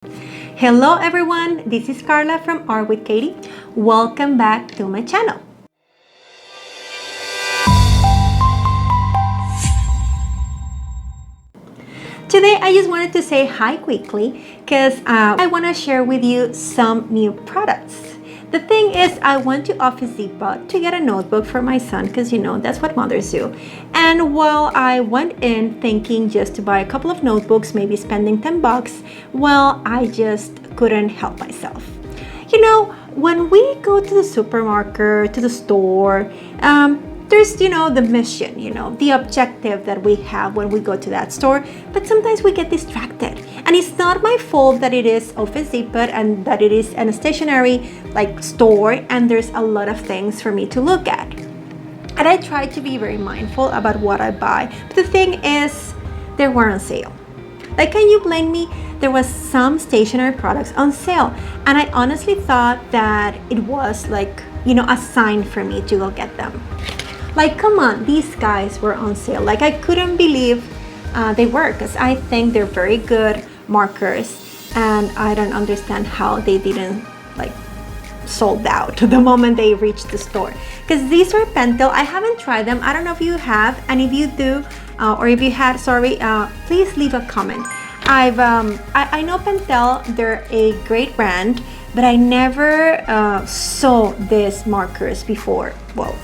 Hello everyone, this is Carla from Art with Katie. Welcome back to my channel. Today I just wanted to say hi quickly because I want to share with you some new products. The thing is, I went to Office Depot to get a notebook for my son because, you know, that's what mothers do. And while I went in thinking just to buy a couple of notebooks, maybe spending 10 bucks, well, I just couldn't help myself. You know, when we go to the supermarket, to the store, there's, you know, the mission, you know, the objective that we have when we go to that store, but sometimes we get distracted. And it's not my fault that it is Office Depot and that it is a stationery like store and there's a lot of things for me to look at. And I try to be very mindful about what I buy. But the thing is, they were on sale. Like, can you blame me? There was some stationery products on sale. And I honestly thought that it was like, you know, a sign for me to go get them. Like, come on, these guys were on sale. Like, I couldn't believe they were, because I think they're very good markers and I don't understand how they didn't like sold out the moment they reached the store, because these are Pentel. I haven't tried them. I don't know if you have, and if you do or if you had, sorry, please leave a comment. I know Pentel, they're a great brand, but I never saw these markers before, well,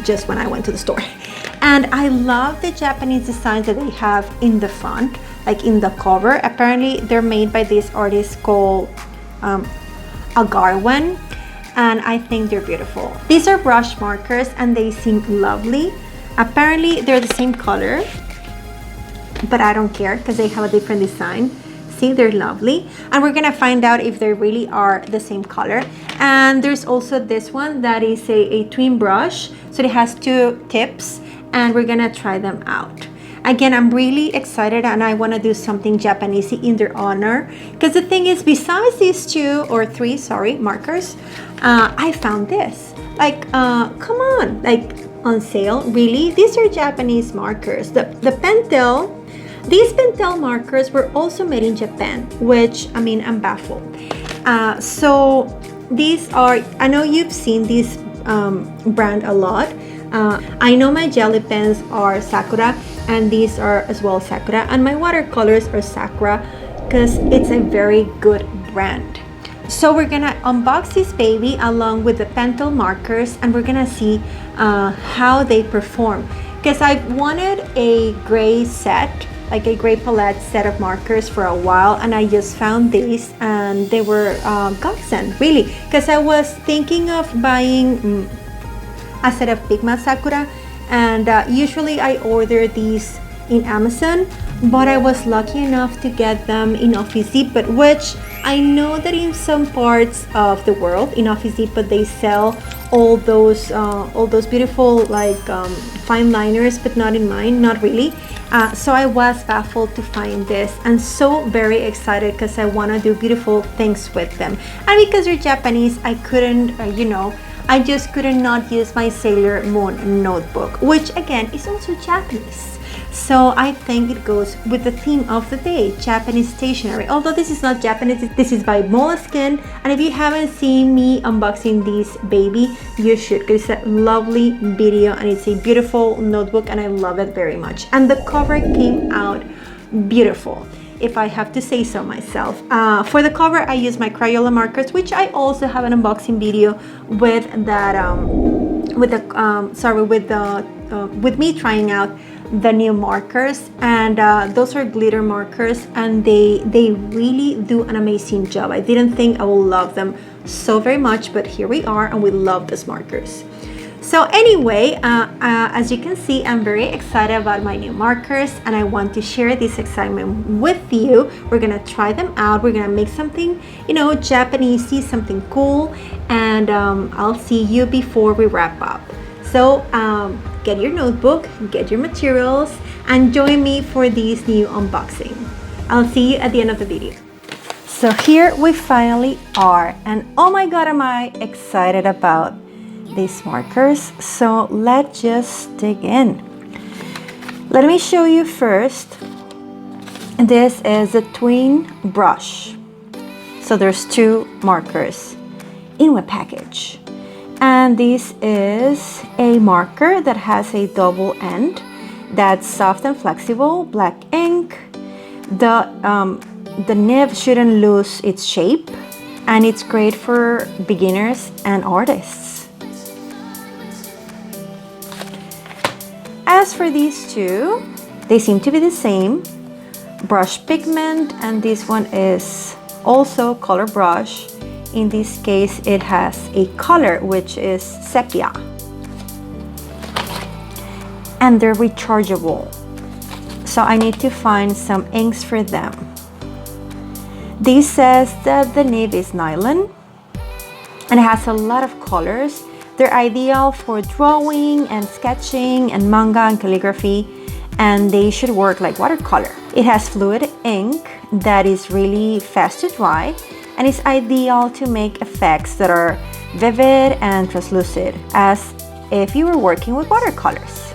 just when I went to the store. And I love the Japanese designs that they have in the front, like in the cover. Apparently they're made by this artist called Agarwan, and I think they're beautiful. These are brush markers and they seem lovely. Apparently they're the same color, but I don't care because they have a different design. See, they're lovely, and we're gonna find out if they really are the same color. And there's also this one that is a twin brush, so it has two tips, and we're gonna try them out. Again, I'm really excited and I want to do something Japanese in their honor, because the thing is, besides these two or three, sorry, markers, I found this. Like, come on, like on sale, really? These are Japanese markers. The Pentel, these Pentel markers were also made in Japan, which, I mean, I'm baffled. So these are, I know you've seen this brand a lot. I know my jelly pens are Sakura, and these are as well Sakura, and my watercolors are Sakura because it's a very good brand. So we're gonna unbox this baby along with the Pentel markers, and we're gonna see how they perform, because I've wanted a gray set, like a gray palette set of markers for a while, and I just found these and they were godsend, really, because I was thinking of buying a set of Pigma Sakura, and usually I order these in Amazon, but I was lucky enough to get them in Office Depot, which I know that in some parts of the world, in Office Depot, they sell all those beautiful like fine liners, but not in mine, not really. So I was baffled to find this, and so very excited because I want to do beautiful things with them. And because they're Japanese, I couldn't, you know, I just couldn't not use my Sailor Moon notebook, which again is also Japanese. So I think it goes with the theme of the day, Japanese stationery. Although this is not Japanese, this is by Moleskine. And if you haven't seen me unboxing this baby, you should, because it's a lovely video and it's a beautiful notebook and I love it very much. And the cover came out beautiful, if I have to say so myself. For the cover, I use my Crayola markers, which I also have an unboxing video with that, with me trying out the new markers, and those are glitter markers, and they really do an amazing job. I didn't think I will love them so very much, but here we are, and we love these markers. So anyway, as you can see, I'm very excited about my new markers, and I want to share this excitement with you. We're gonna try them out. We're gonna make something, you know, Japanesey, something cool, and I'll see you before we wrap up. So get your notebook, get your materials, and join me for this new unboxing. I'll see you at the end of the video. So here we finally are, and oh my god, am I excited about these markers. So let's just dig in. Let me show you first. This is a twin brush. So there's 2 markers in one package. And this is a marker that has a double end that's soft and flexible, black ink. The nib shouldn't lose its shape, and it's great for beginners and artists. As for these 2, they seem to be the same. Brush pigment, and this one is also color brush. In this case, it has a color which is sepia. And they're rechargeable. So I need to find some inks for them. This says that the nib is nylon and it has a lot of colors. They're ideal for drawing and sketching and manga and calligraphy, and they should work like watercolor. It has fluid ink that is really fast to dry, and it's ideal to make effects that are vivid and translucent, as if you were working with watercolors.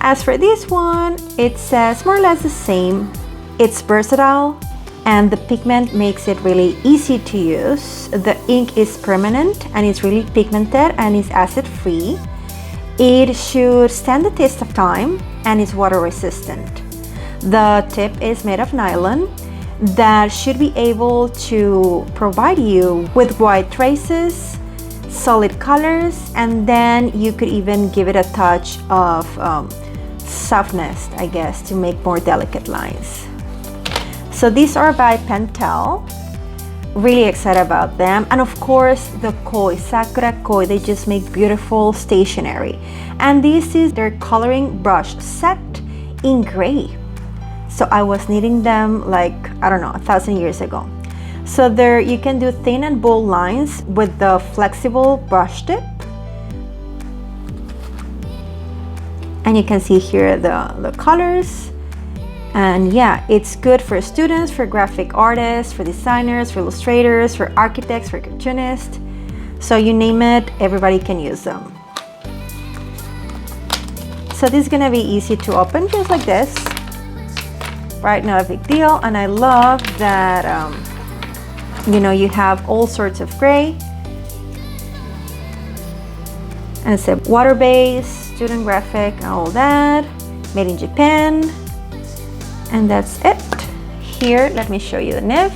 As for this one, it says more or less the same. It's versatile, and the pigment makes it really easy to use. The ink is permanent and it's really pigmented and is acid free. It should stand the test of time and is water resistant. The tip is made of nylon that should be able to provide you with white traces, solid colors, and then you could even give it a touch of softness, I guess, to make more delicate lines. So these are by Pentel. Really excited about them. And of course, the Koi, Sakura Koi, they just make beautiful stationery. And this is their coloring brush set in gray. So I was needing them like, I don't know, 1,000 years ago. So there you can do thin and bold lines with the flexible brush tip. And you can see here the colors. And yeah, it's good for students, for graphic artists, for designers, for illustrators, for architects, for cartoonists. So you name it, everybody can use them. So this is gonna be easy to open, just like this. Right, not a big deal. And I love that, you know, you have all sorts of gray. And it's a water-based, student graphic, and all that. Made in Japan. And that's it. Here, let me show you the nib.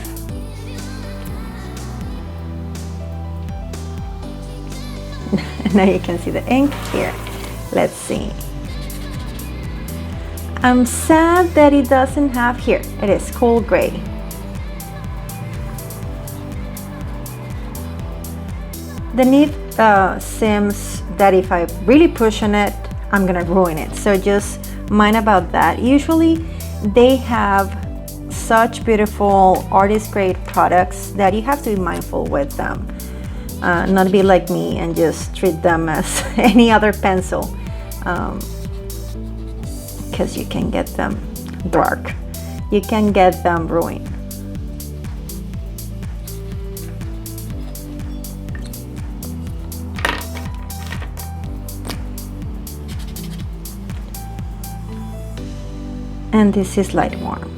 Now you can see the ink here. Let's see. I'm sad that it doesn't have here. It is cool gray. The nib seems that if I really push on it, I'm gonna ruin it. So just mind about that. Usually, they have such beautiful artist grade products that you have to be mindful with them. Not be like me and just treat them as any other pencil, because you can get them dark. You can get them ruined. And this is light warm.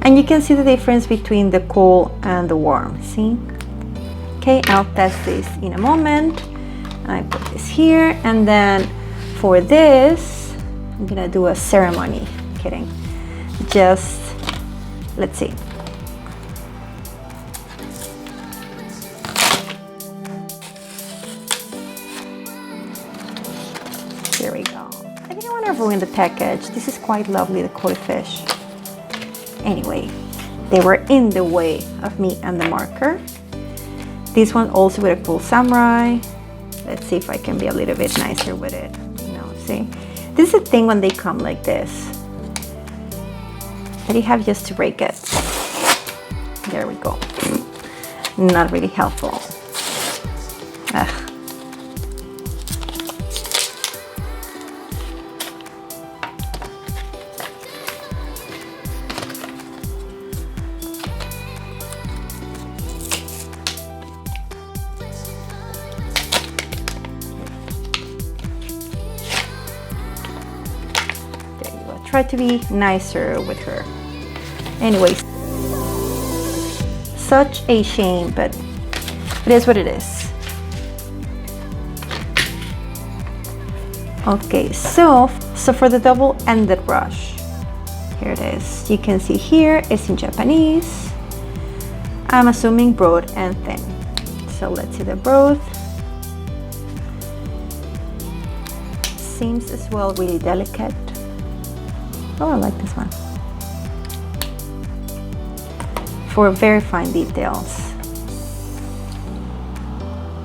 And you can see the difference between the cool and the warm, see? Okay, I'll test this in a moment. I put this here, and then for this, I'm gonna do a ceremony. Kidding. Just, let's see. Here we go. I think I want to ruin the package. This is quite lovely, the koi fish. Anyway, they were in the way of me and the marker. This one also with a cool samurai. Let's see if I can be a little bit nicer with it. You know, see? This is the thing when they come like this, that you have just to break it. There we go. Not really helpful. Ugh. Try to be nicer with her. Anyways, such a shame, but it is what it is. Okay, so for the double-ended brush, here it is. You can see here it's in Japanese. I'm assuming broad and thin. So let's see the broad. Seems as well really delicate. Oh, I like this one. For very fine details.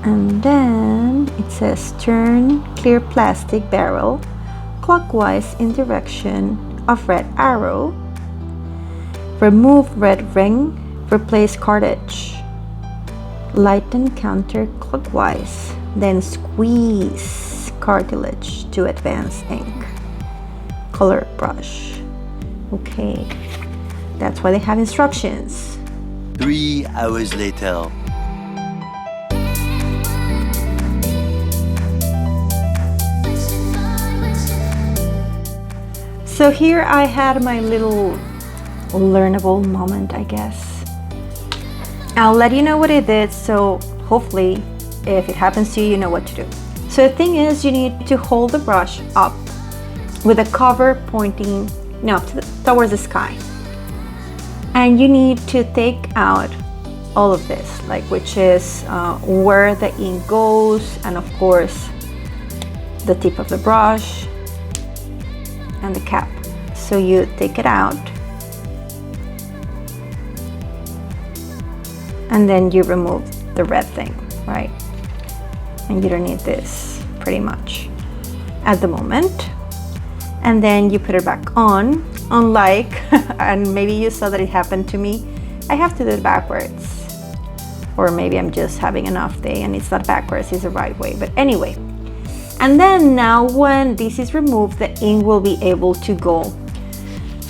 And then it says turn clear plastic barrel clockwise in direction of red arrow. Remove red ring. Replace cartridge. Lighten counterclockwise. Then squeeze cartilage to advance ink. Color brush. Okay, that's why they have instructions. 3 hours later. So here I had my little learnable moment, I guess. I'll let you know what I did, so hopefully if it happens to you, you know what to do. So the thing is, you need to hold the brush up with the cover pointing towards the sky. And you need to take out all of this, which is where the ink goes, and of course the tip of the brush and the cap. So you take it out and then you remove the red thing, right? And you don't need this pretty much at the moment. And then you put it back on, unlike, and maybe you saw that it happened to me, I have to do it backwards. Or maybe I'm just having an off day and it's not backwards, it's the right way, but anyway. And then now when this is removed, the ink will be able to go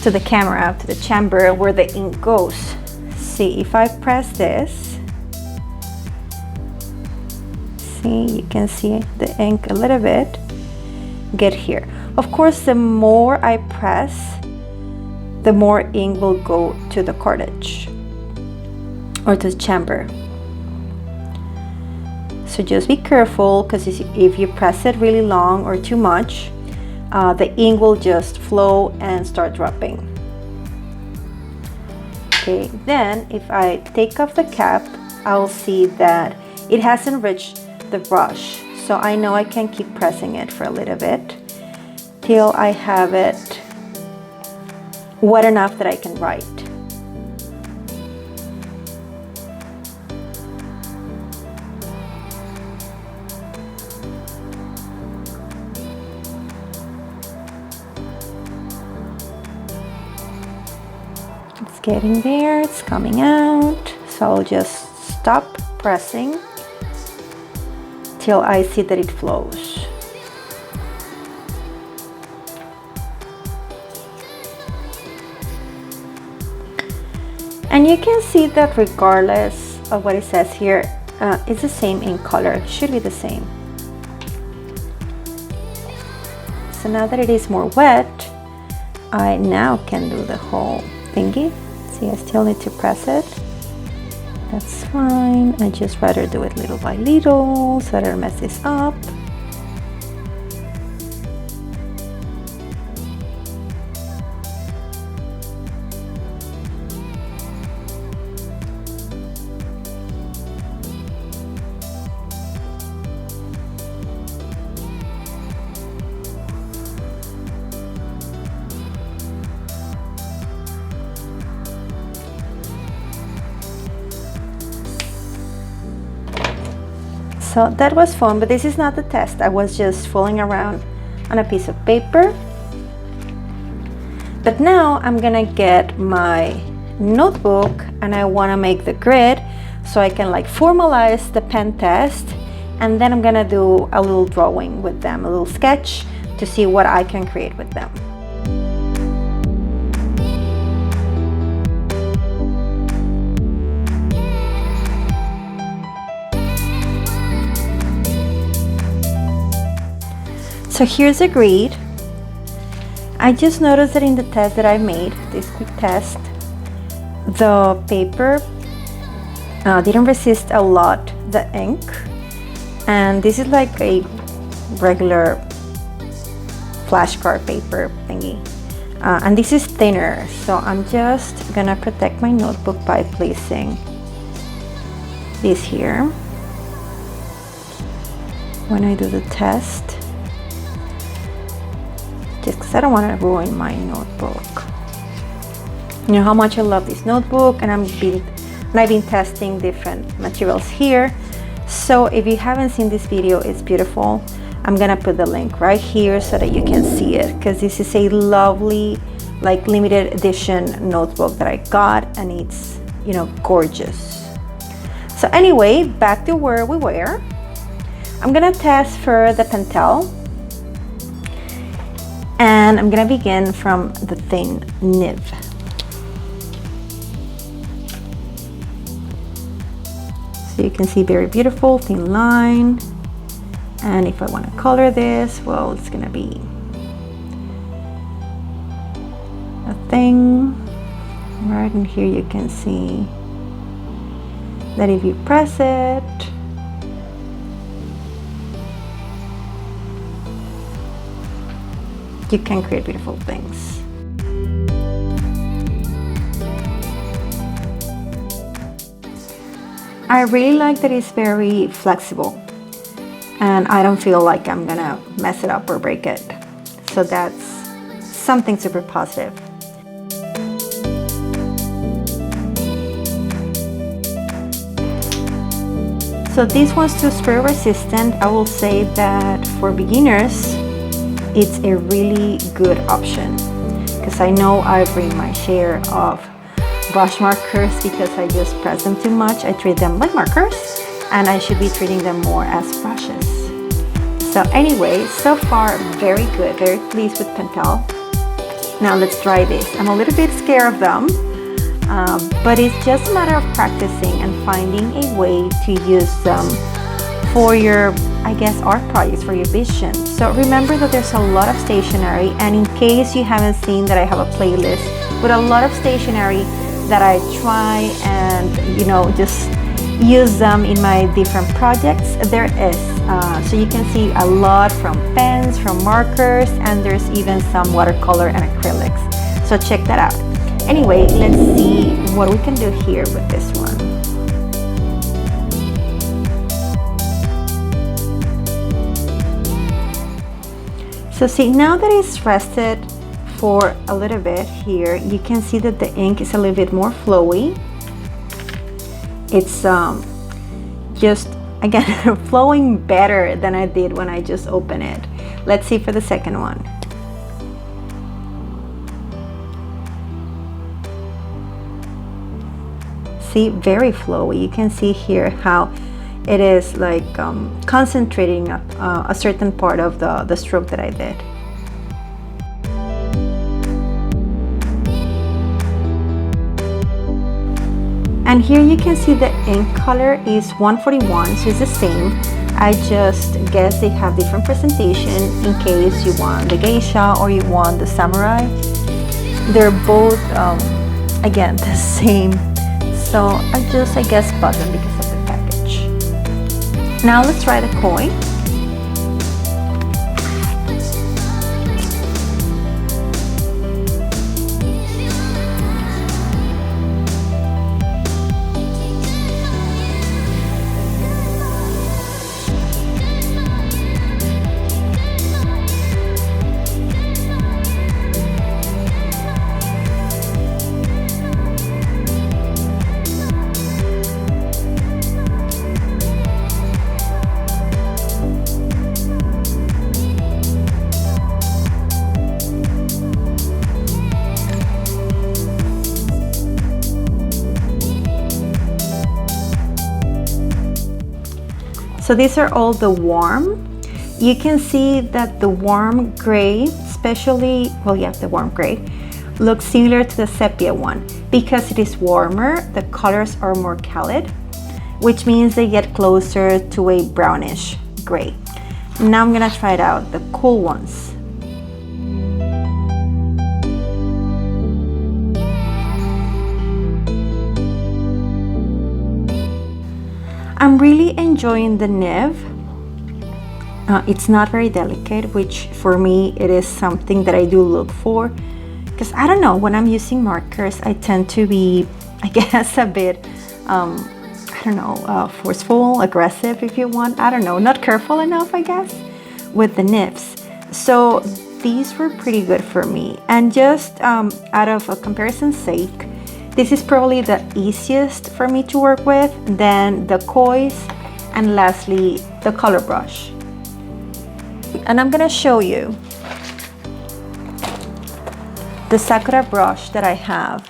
to the camera, to the chamber where the ink goes. See, if I press this, see, you can see the ink a little bit get here. Of course, the more I press, the more ink will go to the cartridge or to the chamber. So just be careful, because if you press it really long or too much, the ink will just flow and start dropping. Okay, then if I take off the cap, I'll see that it hasn't reached the brush. So I know I can keep pressing it for a little bit till I have it wet enough that I can write. It's getting there, it's coming out. So I'll just stop pressing till I see that it flows. And you can see that regardless of what it says here, it's the same ink color. It should be the same. So now that it is more wet, I now can do the whole thingy. See, I still need to press it. That's fine. I just rather do it little by little so that I don't mess this up. So that was fun, but this is not the test. I was just fooling around on a piece of paper. But now I'm gonna get my notebook and I wanna make the grid so I can formalize the pen test, and then I'm gonna do a little drawing with them, a little sketch to see what I can create with them. So here's a grid. I just noticed that in the test that I made, this quick test, the paper didn't resist a lot the ink, and this is like a regular flashcard paper thingy, and this is thinner, so I'm just gonna protect my notebook by placing this here when I do the test, just because I don't want to ruin my notebook. You know how much I love this notebook, and I've been testing different materials here. So if you haven't seen this video, it's beautiful. I'm gonna put the link right here so that you can see it, because this is a lovely, like, limited edition notebook that I got, and it's, you know, gorgeous. So anyway, back to where we were. I'm gonna test for the Pentel, and I'm gonna begin from the thin nib. So you can see very beautiful thin line, and if I want to color this, well, it's gonna be a thing right in here. You can see that if you press it, you can create beautiful things. I really like that it's very flexible, and I don't feel like I'm gonna mess it up or break it. So that's something super positive. So this one's too spray resistant. I will say that for beginners, it's a really good option, because I know I've bring my share of brush markers because I just press them too much. I treat them like markers, and I should be treating them more as brushes. So anyway, so far very good, very pleased with Pentel. Now let's try this. I'm a little bit scared of them, but it's just a matter of practicing and finding a way to use them for your, I guess, art projects, for your vision. So remember that there's a lot of stationery, and in case you haven't seen that, I have a playlist with a lot of stationery that I try and, you know, just use them in my different projects. There is, so you can see a lot from pens, from markers, and there's even some watercolor and acrylics. So check that out. Anyway, let's see what we can do here with this one. So see, now that it's rested for a little bit here, you can see that the ink is a little bit more flowy. It's just, again, flowing better than I did when I just opened it. Let's see for the second one. See, very flowy. You can see here how it is like concentrating a certain part of the stroke that I did. And here you can see the ink color is 141, so it's the same. I just guess they have different presentation in case you want the geisha or you want the samurai. They're both, again, the same. So I guess bought them because of the package. Now let's try the koi. So these are all the warm. You can see that the warm gray, especially, well, yeah, the warm gray, looks similar to the sepia one. Because it is warmer, the colors are more colored, which means they get closer to a brownish gray. Now I'm gonna try it out, the cool ones. I'm really enjoying the nib. It's not very delicate, which for me it is something that I do look for, because I don't know, when I'm using markers I tend to be, I guess, a bit I don't know, forceful, aggressive if you want, I don't know, not careful enough, I guess, with the nibs. So these were pretty good for me, and just out of a comparison's sake, this is probably the easiest for me to work with, then the Koi's, and lastly the color brush. And I'm gonna show you the Sakura brush that I have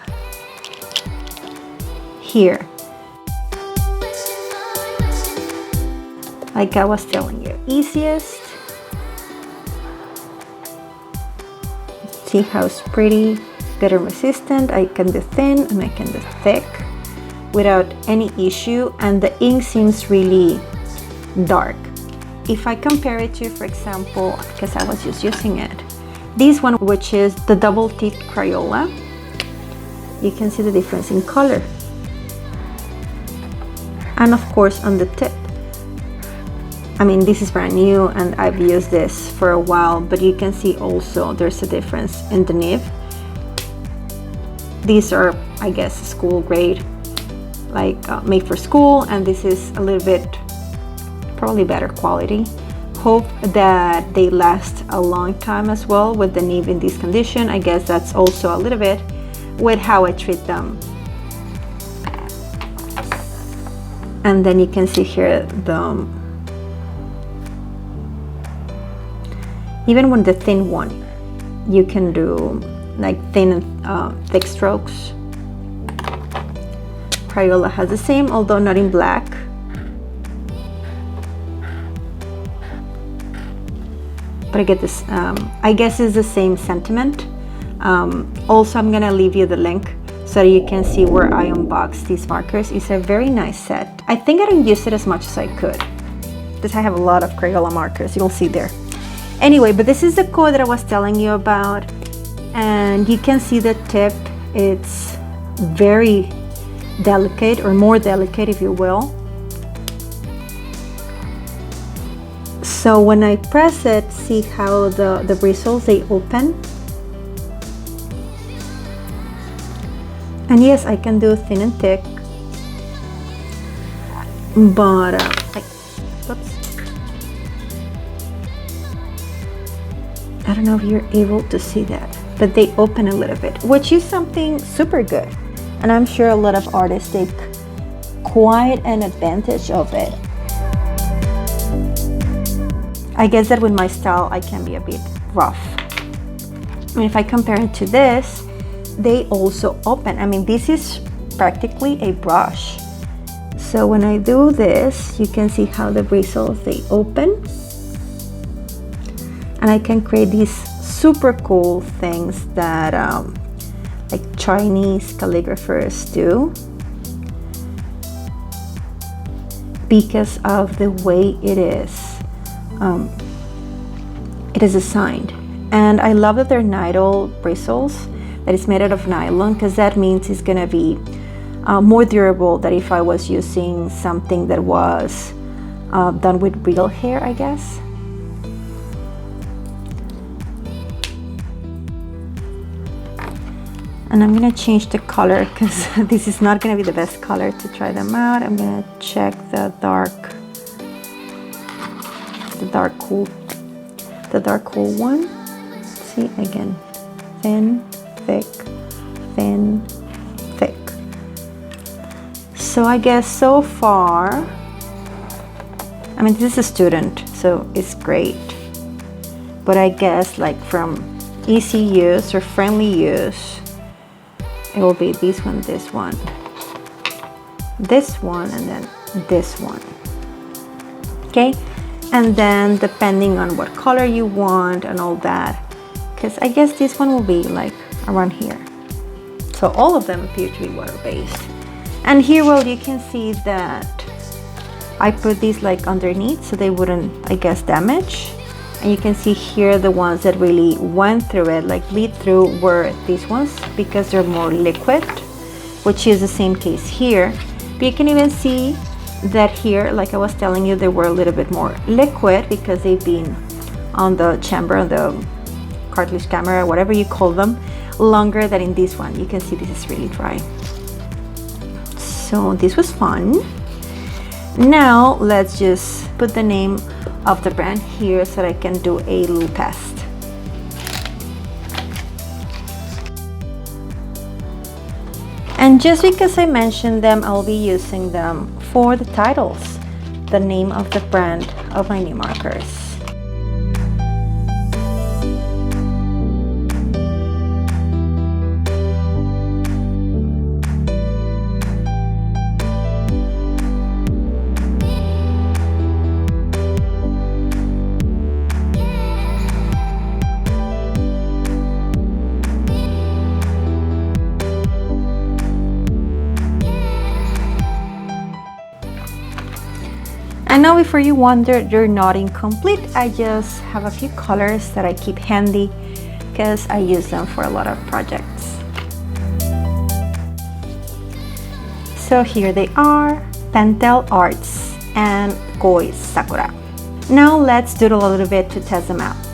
here. Like I was telling you, easiest. See how it's pretty, glitter resistant. I can do thin and I can do thick without any issue, and the ink seems really dark. If I compare it to, for example, because I was just using it, this one, which is the double tipped Crayola, you can see the difference in color, and of course on the tip. I mean, this is brand new and I've used this for a while, but you can see also there's a difference in the nib. These are, I guess, school grade, like made for school, and this is a little bit probably better quality. Hope that they last a long time as well with the nib in this condition. I guess that's also a little bit with how I treat them. And then you can see here the even with the thin one, you can do like thin and thick strokes. Crayola has the same, although not in black. But I get this, I guess it's the same sentiment. Also, I'm gonna leave you the link so that you can see where I unbox these markers. It's a very nice set. I think I didn't use it as much as I could, because I have a lot of Crayola markers, you'll see there. Anyway, but this is the Koi that I was telling you about, and you can see the tip, it's very delicate, or more delicate if you will. So when I press it, see how the bristles, they open. And yes, I can do thin and thick, but whoops. I don't know if you're able to see that, but they open a little bit, which is something super good. And I'm sure a lot of artists take quite an advantage of it. I guess that with my style, I can be a bit rough. And if I compare it to this, they also open. I mean, this is practically a brush. So when I do this, you can see how the bristles, they open. And I can create these super cool things that like Chinese calligraphers do, because of the way it is designed. And I love that they're nylon bristles, that it's made out of nylon, because that means it's gonna be more durable than if I was using something that was done with real hair, I guess. And I'm gonna change the color, because this is not gonna be the best color to try them out. I'm gonna check the dark cool one. See, again, thin, thick, thin, thick. So I guess so far, I mean, this is a student, so it's great. But I guess like from easy use or friendly use, it will be this one, and then this one. Okay, and then depending on what color you want and all that, because I guess this one will be like around here. So all of them appear to be water-based. And here, well, you can see that I put these like underneath so they wouldn't, I guess, damage. And you can see here the ones that really went through it, like bleed through, were these ones, because they're more liquid, which is the same case here. But you can even see that here, like I was telling you, they were a little bit more liquid because they've been on the chamber, on the cartridge camera, whatever you call them, longer than in this one. You can see this is really dry. So this was fun. Now let's just put the name of the brand here so that I can do a little test. And just because I mentioned them, I'll be using them for the titles, the name of the brand of my new markers. And now before you wonder, they're not incomplete. I just have a few colors that I keep handy because I use them for a lot of projects. So here they are, Pentel Arts and Koi Sakura. Now let's doodle a little bit to test them out.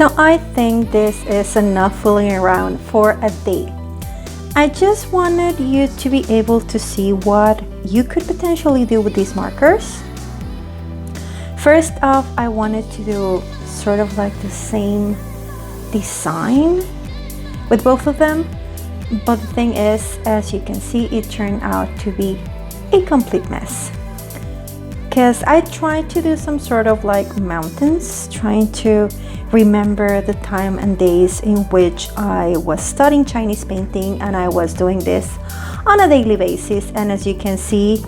So I think this is enough fooling around for a day. I just wanted you to be able to see what you could potentially do with these markers. First off, I wanted to do sort of like the same design with both of them, but the thing is, as you can see, it turned out to be a complete mess. Because I tried to do some sort of like mountains, trying to remember the time and days in which I was studying Chinese painting, and I was doing this on a daily basis. And as you can see,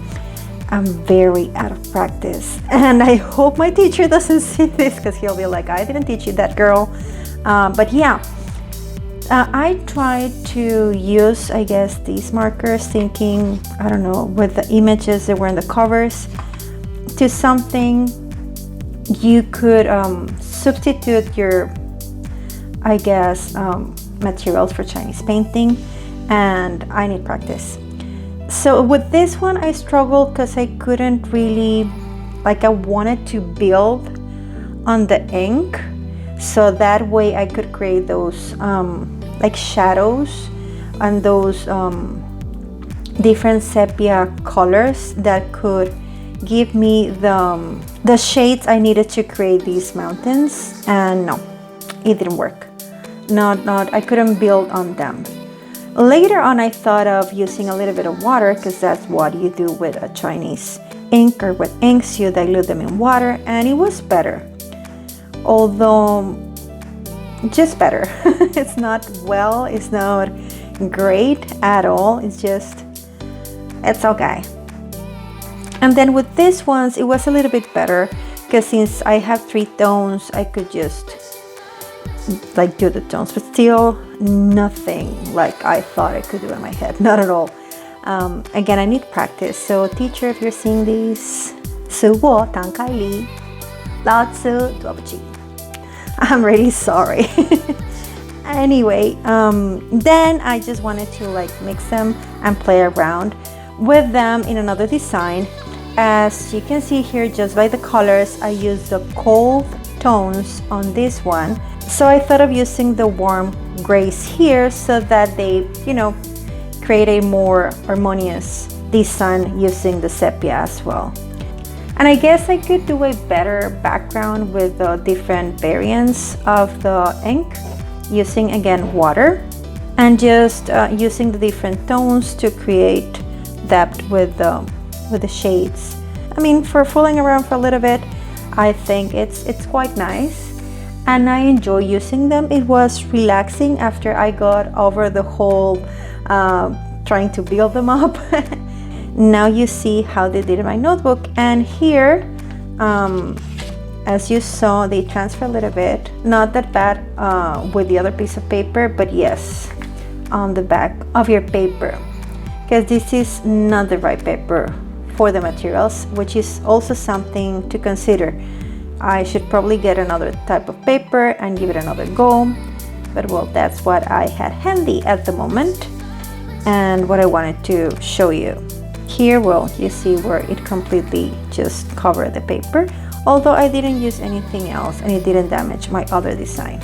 I'm very out of practice, and I hope my teacher doesn't see this, because he'll be like, I didn't teach you that, girl. But yeah, I tried to use, I guess, these markers, thinking, I don't know, with the images that were in the covers, to something you could substitute your, I guess, materials for Chinese painting, and I need practice. So with this one, I struggled because I couldn't really, like, I wanted to build on the ink, so that way I could create those like shadows and those different sepia colors that could give me the shades I needed to create these mountains. And no, it didn't work. I couldn't build on them. Later on, I thought of using a little bit of water, because that's what you do with a Chinese ink or with inks, you dilute them in water, and it was better. Although, just better. It's not great at all. It's okay. And then with these ones, it was a little bit better, because since I have 3 tones, I could just like do the tones, but still nothing like I thought I could do in my head, not at all. Again, I need practice. So teacher, if you're seeing these, 是我唐凯丽，老师对不起。I'm really sorry. Anyway, then I just wanted to like mix them and play around with them in another design. As you can see here, just by the colors, I used the cold tones on this one. So I thought of using the warm grays here, so that they, create a more harmonious design using the sepia as well. And I guess I could do a better background with the different variants of the ink, using again water, and just using the different tones to create depth with the shades. I mean, for fooling around for a little bit, I think it's quite nice, and I enjoy using them. It was relaxing after I got over the whole trying to build them up. Now you see how they did in my notebook, and here, as you saw, they transfer a little bit. Not that bad with the other piece of paper, but yes, on the back of your paper, because this is not the right paper for the materials, which is also something to consider. I should probably get another type of paper and give it another go, but well, that's what I had handy at the moment and what I wanted to show you. Here, well, you see where it completely just covered the paper, although I didn't use anything else and it didn't damage my other design.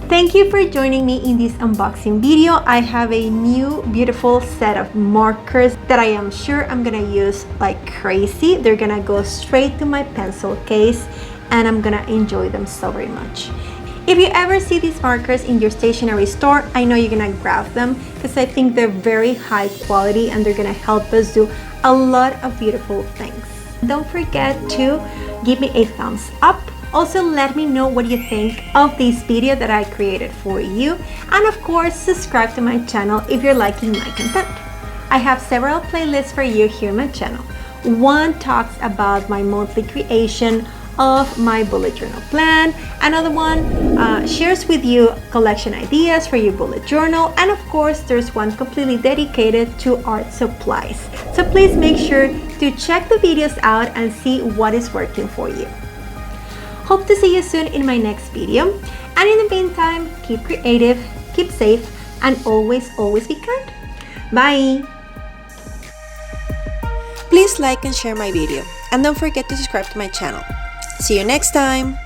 Thank you for joining me in this unboxing video. I have a new beautiful set of markers that I am sure I'm gonna use like crazy. They're gonna go straight to my pencil case and I'm gonna enjoy them so very much. If you ever see these markers in your stationery store, I know you're gonna grab them because I think they're very high quality and they're gonna help us do a lot of beautiful things. Don't forget to give me a thumbs up. Also, let me know what you think of this video that I created for you. And of course, subscribe to my channel if you're liking my content. I have several playlists for you here on my channel. One talks about my monthly creation of my bullet journal plan. Another one shares with you collection ideas for your bullet journal, and of course there's one completely dedicated to art supplies. So please make sure to check the videos out and see what is working for you. Hope to see you soon in my next video, and in the meantime, keep creative, keep safe, and always be kind. Bye! Please like and share my video, and don't forget to subscribe to my channel. See you next time!